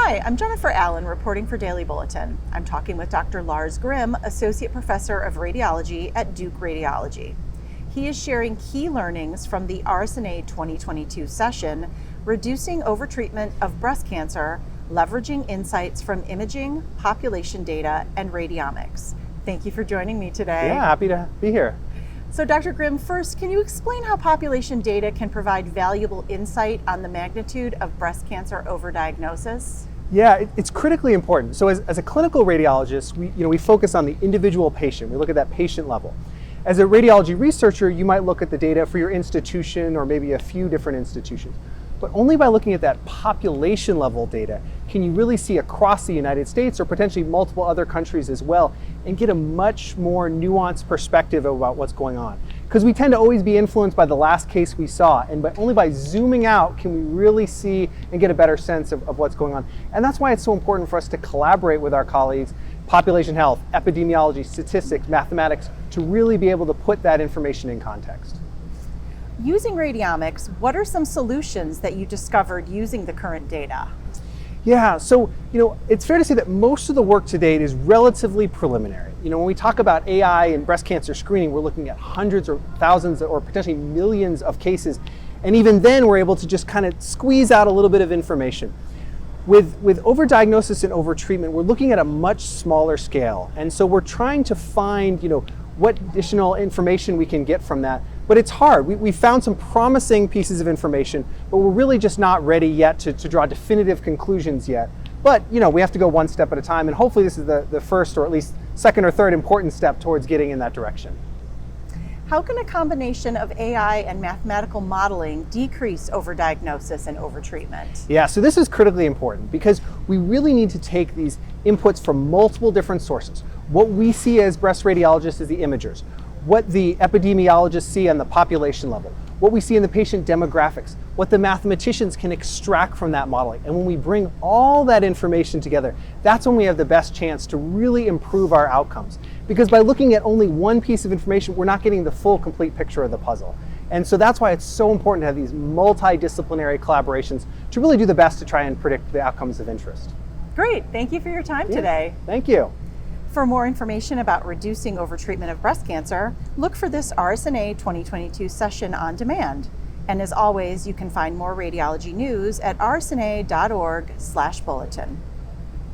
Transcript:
Hi, I'm Jennifer Allen reporting for Daily Bulletin. I'm talking with Dr. Lars Grimm, Associate Professor of Radiology at Duke Radiology. He is sharing key learnings from the RSNA 2022 session, Reducing Overtreatment of Breast Cancer, Leveraging Insights from Imaging, Population Data, and Radiomics. Thank you for joining me today. Yeah, happy to be here. So Dr. Grimm, first, can you explain how population data can provide valuable insight on the magnitude of breast cancer overdiagnosis? Yeah, it's critically important. So as a clinical radiologist, we focus on the individual patient. We look at that patient level. As a radiology researcher, you might look at the data for your institution or maybe a few different institutions. But only by looking at that population level data can you really see across the United States or potentially multiple other countries as well and get a much more nuanced perspective about what's going on. Because we tend to always be influenced by the last case we saw, and only by zooming out can we really see and get a better sense of what's going on. And that's why it's so important for us to collaborate with our colleagues, population health, epidemiology, statistics, mathematics, to really be able to put that information in context. Using radiomics, what are some solutions that you discovered using the current data? Yeah, so it's fair to say that most of the work to date is relatively preliminary. When we talk about AI and breast cancer screening, we're looking at hundreds or thousands or potentially millions of cases. And even then, we're able to just kind of squeeze out a little bit of information. With overdiagnosis and overtreatment, we're looking at a much smaller scale. And so we're trying to find, what additional information we can get from that. But it's hard. We found some promising pieces of information, but we're really just not ready yet to draw definitive conclusions yet. But we have to go one step at a time, and hopefully this is the first or at least second or third important step towards getting in that direction. How can a combination of AI and mathematical modeling decrease overdiagnosis and overtreatment? Yeah, so this is critically important because we really need to take these inputs from multiple different sources. What we see as breast radiologists is the imagers, what the epidemiologists see on the population level, what we see in the patient demographics, what the mathematicians can extract from that modeling. And when we bring all that information together, that's when we have the best chance to really improve our outcomes. Because by looking at only one piece of information, we're not getting the full, complete picture of the puzzle. And so that's why it's so important to have these multidisciplinary collaborations to really do the best to try and predict the outcomes of interest. Great, thank you for your time today. Thank you. For more information about reducing overtreatment of breast cancer, look for this RSNA 2022 session on demand. And as always, you can find more radiology news at rsna.org/bulletin.